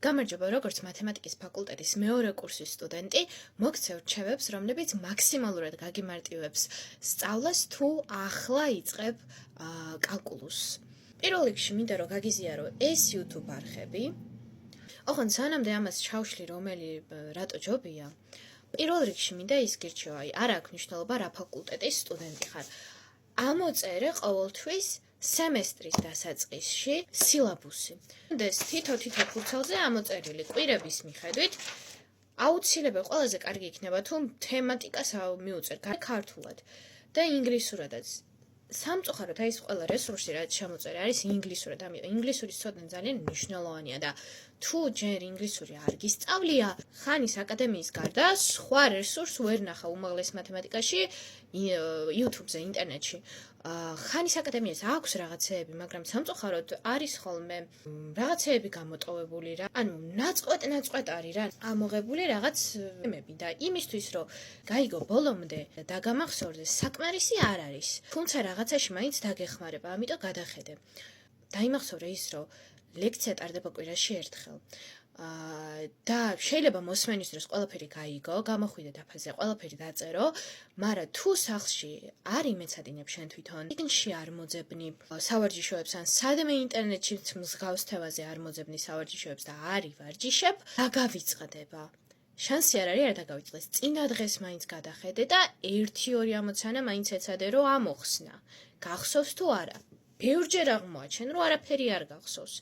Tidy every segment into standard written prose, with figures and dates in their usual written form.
გამარჯობა, როგორც მათემატიკის ფაკულტეტის მეორე კურსის სტუდენტი, მოგცევ რჩევებს, რომლებიც მაქსიმალურად გაგიმარტივებს სწავლას, თუ ახლა იწყებ კალკულუსს. პირველ რიგში მინდა რომ გაგიზიარო ეს YouTube არხები. ოღონდ სანამდე ამას ჩავშლი, რატო ჯობია. პირველ რიგში მინდა ის გირჩევა, არ აქვს მნიშვნელობა რა ფაკულტეტის სტუდენტი ხარ. ამოწერე ყოველთვის სემესტრის დასაწყისში სილაბუსი. ეს თითო ფურცელზე ამოწერილი კვირების მიხედვით აუცილებლად ყველაზე კარგი იქნება თუ თემატიკას მიუწერ ქართულად და ინგლისურადაც. სამწუხაროდ ეს ყველა რესურსი რაც შემოწერე არის ინგლისურად, ამიტომ ინგლისურის ცოდნა ძალიან მნიშვნელოვანია და თუ ჯერ ინგლისური არ გისწავლია, ხანის აკადემიის გარდა სხვა რესურს ვერ ნახა უმაღლეს მათემატიკაში YouTube-ზე, ინტერნეტში. ხანის აკადემიას აქვს რაღაცეები, მაგრამ სამწუხაროდ არის ხოლმე რაღაცეები გამოტოვებული რა. ანუ ნაწყვეტ არის რა, ამოღებული რაღაც თემები და იმისთვის რომ გაიგო ბოლომდე და გამახსოვრდეს, საკმარისი არ არის. თუმცა რაღაცაში მაინც დაგეხმარება, ამიტომ გადახედე. დაიმახსოვრე ის, რომ ლექცია ტარდება კვირაში ერთხელ. და შეიძლება მოსმენის დროს ყველაფერი გაიგო, გამოხვიდე დაფაზე, ყველაფერი დაწერო, მაგრამ თუ სახლში არ იმეცადინებ შენ თვითონ, იქნში არ მოძებნი სავარჯიშოებს ან სადმე ინტერნეტში მსგავს თემაზე არ მოძებნი სავარჯიშოებს და არ ივარჯიშებ, დაგავიწყდება. შანსი არ არის არ დაგავიწყდეს. წინა დღეს მაინც გადახედე და 1-2 ამოცანა მაინც ეცადე რომ ამოხსნა. გახსოვს თუ არა? ბევრჯერ აღმოაჩენ რომ არაფერი არ გახსოვს.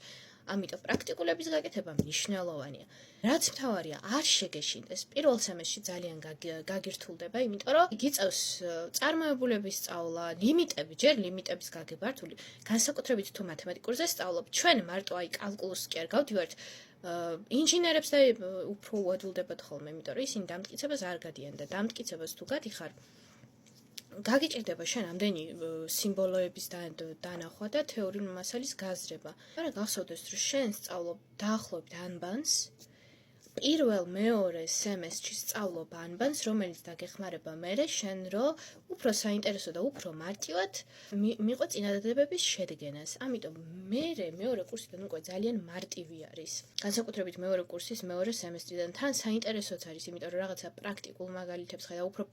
ამიტომ პრაქტიკულების გაკეთება მნიშვნელოვანია. რაც მთავარია, არ შეგეშინდეს. პირველ სემესტრში ძალიან გაგირთულდება, იმიტომ რომ გიწევს წარმოებულების სწავლა, ჯერ ლიმიტების გაგებართული, განსაკუთრებით თუ მათემატიკურზე სწავლობ. ჩვენ მარტო კალკულუსს კი არ გავდივართ, ინჟინერებს და უფრო უადვილდებათ ხოლმე, იმიტომ რომ ისინი დამტკიცებას არ გადიან და დამტკიცებას თუ გადიხარ, გაგიჭირდება შენ ამდენი სიმბოლოების დანახვა და თეორიული მასალის გაზრება. მაგრამ გახსოვდეს, რომ შენ სწავლობ დაახლოებით ანბანს, პირველ-მეორე სემესტრში სწავლობ ანბანს, რომელიც დაგეხმარება მერე შენ რომ უფრო საინტერესო და უფრო მარტივად მიყვე წინადადებების შედგენას. ამიტომ მეორე კურსიდან უკვე ძალიან მარტივი არის. განსაკუთრებით მეორე კურსის მეორე სემესტრიდან თან საინტერესოც არის, იმიტომ რომ რაღაცა პრაქტიკულ მაგალითებს ხედავ, უფრო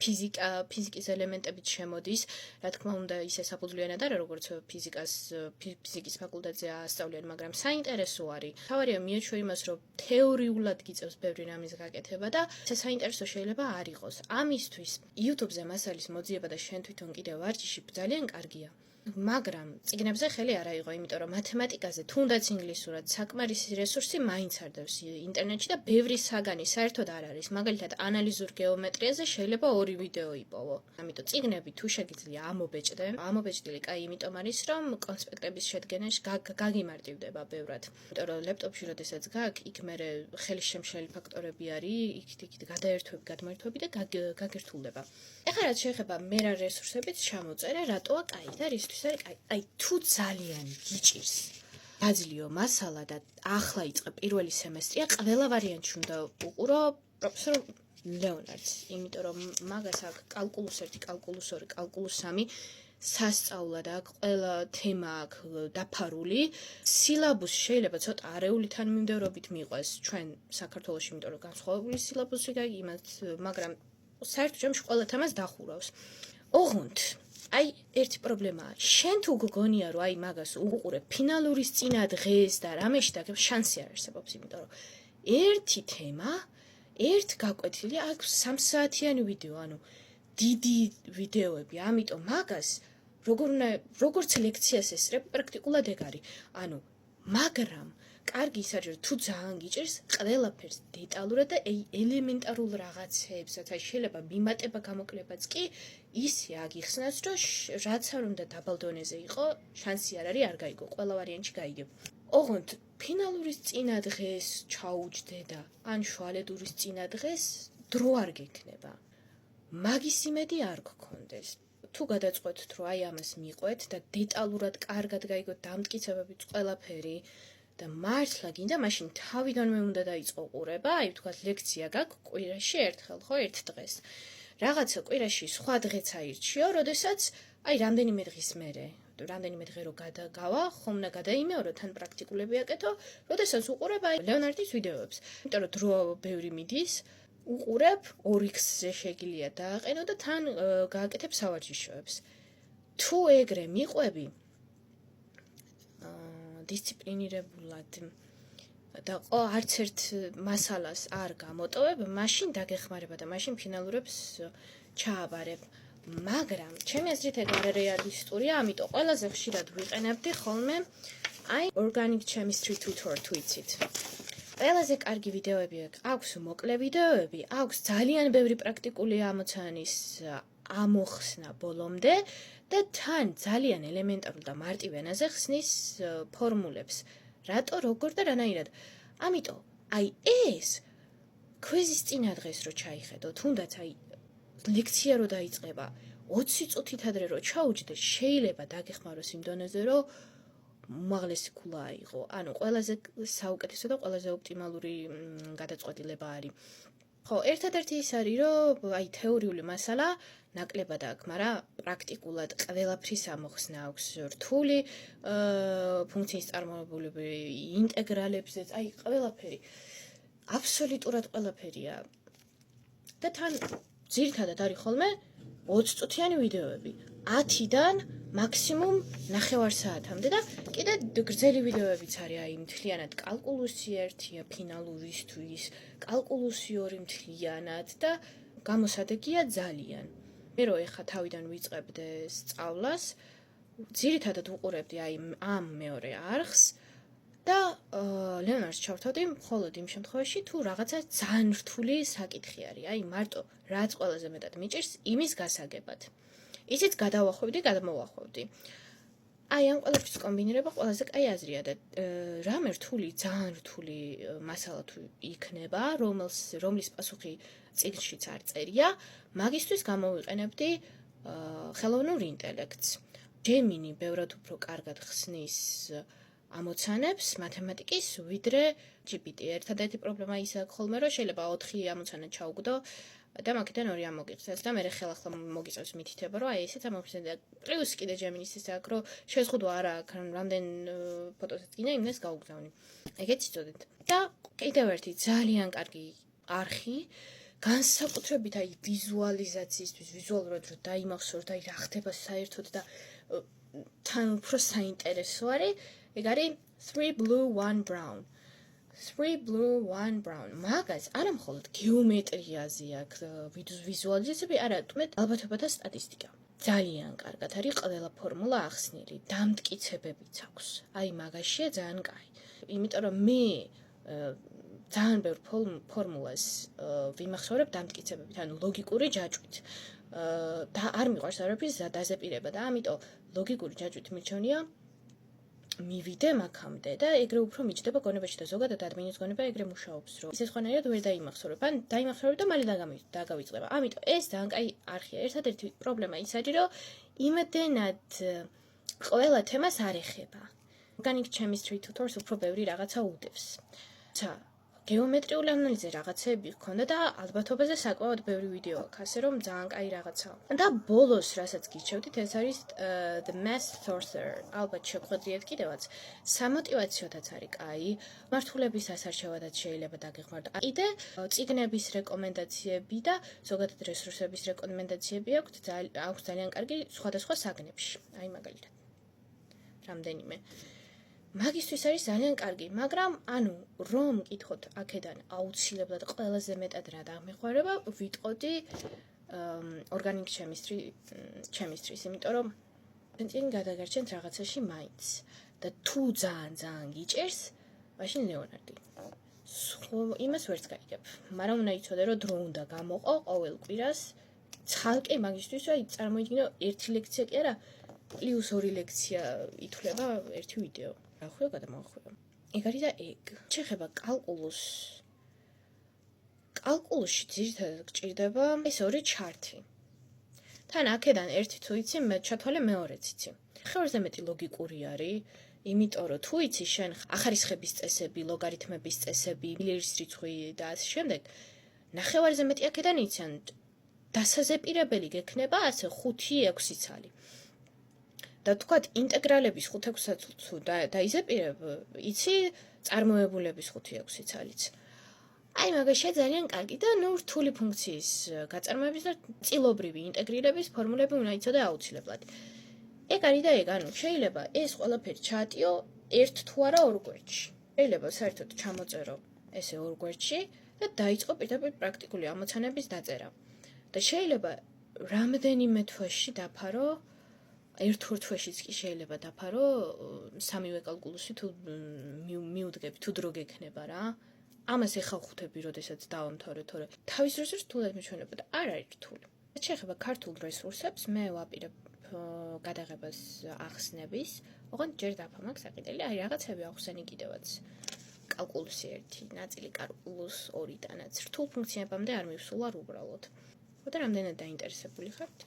ფიზიკის ელემენტებიც შემოდის, რა თქმა უნდა, ისე საფუძვლიანად არა, როგორც ფიზიკის ფაკულტეტზე ასწავლიან, მაგრამ საინტერესო არის. თავარია მიეჩვე იმას, რომ თეორიულად გიწევს ბევრი რამის გაკეთება და საინტერესო შეიძლება არ იყოს. ამისთვის YouTube-ზე მასალის მოძიება და შენ თვითონ კიდევ ვარჯიში ძალიან კარგია. მაგრამ წიგნებზე ხელი არ აიღო, იმიტომ რომ მათემატიკაზე თუნდაც ინგლისურად საკმარისი რესურსი მაინც არ დევს ინტერნეტში და ბევრი საგანი საერთოდ არ არის. მაგალითად, ანალიზურ გეომეტრიაზე შეიძლება 2 ვიდეო იპოვო. ამიტომ წიგნები თუ შეგიძლია ამობეჭდე. ამობეჭდილი კაი იმიტომ არის, რომ კონსპექტების შედგენაში გაგიმარტივდება ბევრად. იმიტომ რომ ლეპტოპში როდესაც გაქვს, იქ მე ხელისშემშლელი ფაქტორები არის, იქ გადმერთვები და გაგირთულდება. ეხლა რაც შეეხება მე რა რესურსებით ჩამოწერე, რატოა კაი და რისთვის არის კაი. აი თუ ძალიან გიჭირს გაძლიერო მასალა და ახლა იწყებ პირველი სემესტრია, ყველა ვარიანტში უნდა უყურო პროფესორ ლეონარდს, იმიტომ რომ მაგას აქვს კალკულუს 1, კალკულუს 2, კალკულუს 3 სასწავლად აქვს, ყველა თემა აქვს დაფარული. სილაბუსი შეიძლება ცოტა არეული თანმიმდევრობით მიყვეს ჩვენ საქართველოში, იმიტომ რომ განსხვავებული სილაბუსი გაიგიმათ, მაგრამ საერთოდ ჯამში ყველა თემას დახურავს. ოღონდ აი ერთი პრობლემაა. შენ თუ გგონია რომ აი მაგას უყურებ ფინალურის წინა დღეს და რამეში და შანსი არ არსებობს, იმიტომ რომ ერთი თემა, ერთ გაკვეთილი აქვს 3 საათიანი ვიდეო, ანუ დიდი ვიდეოები, ამიტომ მაგას როგორც ლექციას ესწრებ, პრაქტიკულად ეგ არის. ანუ მაგრამ კარგი ის არის, რომ თუ ძალიან გიჭირს, ყველაფერს დეტალურად და ელემენტარულ რაღაცეებსაც, აი შეიძლება მიმატება გამოკლებაც კი ისე აგიხსნას, რომ რაც არ უნდა დაბალ დონეზე იყო, შანსი არ არის არ გაიგო, ყველა ვარიანტში გაიგებ. ოღონდ ფინალურის წინა დღეს ჩაუჯდე და ან შუალედურის წინა დღეს დრო არ გექნება. მაგის იმედი არ გქონდეს. თუ გადაწყვეტთ, რომ აი ამას მიყვეთ და დეტალურად კარგად გაიგოთ დამტკიცებებით ყველაფერი და მართლა გინდა, მაშინ თავიდანვე უნდა დაიწყო ყურება, აი ვთქვათ ლექცია გაქვს კვირაში ერთხელ, ხო, ერთ დღეს. რაღაცა კვირაში სხვა დღეც აირჩიო, როდესაც აი რამდენიმე დღის მერე რამდენიმე დღე რო გადაგავა, ხომ უნდა გადაიმეორო, თან პრაქტიკულები აკეთო, როდესაც უყურებ აი ლეონარდის ვიდეოებს. იმიტომ რომ დრო ბევრი მიდის, უყურებ 2x-ზე შეგიძლია დააყენო და თან გააკეთებ სავარჯიშოებს. თუ ეგრე მიყვები დისციპლინირებულად და არც ერთ მასალას არ გამოტოვებ, მაშინ დაგეხმარება და მაშინ ფინალურებს ჩააბარებ. მაგრამ ჩემი აზრით ეგ არ რეალისტურია, ამიტომ ყველაზე ხშირად ვიყენებდი ხოლმე აი organic chemistry tutor თუ იცით. ყველაზე კარგი ვიდეოები აქვს, მოკლე ვიდეოები, აქვს ძალიან ბევრი პრაქტიკული ამოცანის ამოხსნა ბოლომდე და თან ძალიან ელემენტარულ და მარტივ ენაზე ხსნის ფორმულებს. რატო, როგორ და რანაირად. ამიტომ აი ეს კვიზის წინა დღეს რო ჩაიხედო, თუნდაც აი ლექცია რო დაიწყება, 20 წუთით ადრე რო ჩაუჯდე, შეიძლება დაგეხმაროს იმ დონეზე, რომ უმაღლესი ქულა აიღო. ანუ ყველაზე საუკეთესო და ყველაზე ოპტიმალური გადაწყვეტილება არის. ხო, ერთადერთი ის არის, რომ აი თეორიული მასალა ნაკლებად აქვს, მაგრამ პრაქტიკულად ყველაფრის ამოხსნა აქვს რთული ფუნქციის წარმოებულები, ინტეგრალებზეც, აი ყველაფერი. აბსოლუტურად ყველაფერია. და თან ძირითადად არის ხოლმე 20 წუთიანი ვიდეოები. 10-დან მაქსიმუმ 9 საათამდე და კიდე გრძელი ვიდეოებიც არის, აი მთლიანად კალკულუსი 1-ია ფინალურისთვის, კალკულუსი 2 მთლიანად და გამოსადეგია ძალიან. მე რო ეხა თავიდან ვიწყებდე სწავლას, ძირითადად უყურებდი აი ამ მეორე არხს და ლეონარდს ჩავთავდი მხოლოდ იმ შემთხვევაში, თუ რაღაცა ძალიან რთული საკითხი არის, აი მარტო რაც ყველაზე მეტად მიჭირს იმის გასაგებად. ისიც გადავახვევდი. აი ამ ყველაფრის კომბინირება ყველაზე კაი აზრია და რამე რთული, ძალიან რთული მასალა თუ იქნება, რომლის პასუხი წიგნშიც არ წერია, მაგისთვის გამოვიყენებდი ხელოვნურ ინტელექტს. ჯემინი ბევრად უფრო კარგად ხსნის ამოცანებს მათემატიკის, ვიდრე GPT. ერთადერთი პრობლემა ის აქვს ხოლმე, რომ შეიძლება 4 ამოცანა ჩაუგდო და მაგიდან 2 ამოგიხსნას და მე ხელახლა მოგიწევს მითითება, რომ აი ესეც ამოგხსნდა. პლუს კიდე ჯემინის ის აქვს, რომ შეზღუდვა არ აქვს, რამდენ ფოტოსაც გინდა, იმას გაუგზავნი. ეგეც იცოდეთ. და კიდევ ერთი ძალიან კარგი არხი, განსაკუთრებით აი ვიზუალიზაციისთვის, ვიზუალურად რომ დაიმახსოვრ და აი რა ხდება საერთოდ და თან უფრო საინტერესო არის, ეგ არის 3 blue 1 brown. 3 blue 1 brown. მაგას არა მხოლოდ გეომეტრიაზე აქვს ვიზუალიზაციები, არა, თუმეტ ალბათობა და სტატისტიკა. ძალიან კარგად არის ყველა ფორმულა ახსნილი, დამტკიცებებიც აქვს. აი მაგაშია ძალიან კაი. იმიტომ რომ მე ძალიან ბევრ ფორმულას ვიმახსოვრებ დამტკიცებებით, ანუ ლოგიკური ჯაჭვით. და არ მიყვარს არაფრის დაზეპირება და ამიტომ ლოგიკური ჯაჭვით მირჩევნია მივიდე მაგამდე და ეგრე უფრო მიჯდება გონებაში და ზოგადად ადმინის გონება ეგრე მუშაობს, რომ ისე სხვანაირად ვერ დაიმახსოვრებ, ან დაიმახსოვრებ და მალე დაგავიწყდება. ამიტომ ეს ძალიან კაი არხია. ერთადერთი პრობლემა ის არის, რომ იმდენად ყველა თემას არ ეხება. Organic chemistry tutors უფრო ბევრი რაღაცა უდევს. გეომეტრიული ანალიზზე რაღაცები გქონდა და ალბათობაზე საკმაოდ ბევრი ვიდეო აქვს, ასე რომ ძალიან კაი რაღაცაა. და ბოლოს, რასაც გიჩევდით, ეს არის The Math Sorcerer. ალბათ შეგხვედრიეთ კიდევაც. სამოტივაციოთაც არის კაი, მართულების ასარჩევადაც შეიძლება დაგეხმაროთ. კიდე წიგნების რეკომენდაციები და ზოგადად რესურსების რეკომენდაციები აქვს ძალიან კარგი სხვადასხვა საგნებში. აი მაგალითად. რამდენიმე მაგისტვის არის ძალიან კარგი, მაგრამ ანუ რომ მკითხოთ აქედან აუცილებლად ყველაზე მეტად რა დამეხმარება, ვიტყოდი organic chemistry-ს, იმიტომ რომ წინ გადაგარჩენთ რაღაცაში მაინც და თუ ძალიან გიჭერს, მაშინ ლეონარდი. იმას ვერც გაიგებ, მაგრამ უნდა იცოდე, რომ დრო უნდა გამოყო ყოველ კვირას ცალკე მაგისტვის, აი წარმოიდგინე ერთი ლექცია კი არა, პლუს 2 ლექცია ითვლება ერთი ვიდეო. რა ხვია გადამოახვია. ეგ არის და ეგ. შეხება კალკულუსში ძირითადად გჭირდება ეს 2 ჩარტი. თან აქედან ერთი თუ იცი, ჩათვალე მეორეც იცი. ხევარზე მეტი ლოგიკური არის, იმიტომ რომ თუ იცი შენ ახარისხების წესები, ლოგარითმების წესები, მილერის რიცხვი და ასე შემდეგ, ნახევარზე მეტი აქედან იცი, ან დასაზეპირებელი გექნება ასე 5-6 ცალი. და თქვათ ინტეგრალების 5-6-საც თუ დაიზეპირებ, იცი წარმოებულების 5-6-იც არის. აი მაგაშია ძალიან კარგი და რთული ფუნქციის გაწარმოების და წილობრივი ინტეგრირების ფორმულები უნდა იცოდე აუცილებლად. ეგ არის და ეგ, შეიძლება ეს ყველაფერი ჩაატიო ერთ თუ არა ორ გვერდში. შეიძლება საერთოდ ჩამოწერო ესე ორ გვერდში და დაიწყო პირდაპირ პრაქტიკული ამოცანების დაწერა. და შეიძლება რამდენიმე თვეში დაფარო, ერთ-ორ თვეშიც კი შეიძლება დაფარო სამივე კალკულუსი თუ მიუდგები თუ დრო გექნება რა. ამას ეხა ხვდები, როდესაც დავამთავრე, თორე თავის დროს რთულად მიჩვენება და არ არის რთული. შეეხება ქართულ რესურსებს, მე ვაპირებ გადაღებას ახსნების, ოღონდ ჯერ დაფა მაქვს აყიდელი, აი რაღაცები ახსენი კიდევაც. კალკულუსი 1, ნაწილი კალკულუს 2-დანაც. რთულ ფუნქციებამდე არ მივსულა უბრალოდ. და რამდენად დაინტერესებული ხართ?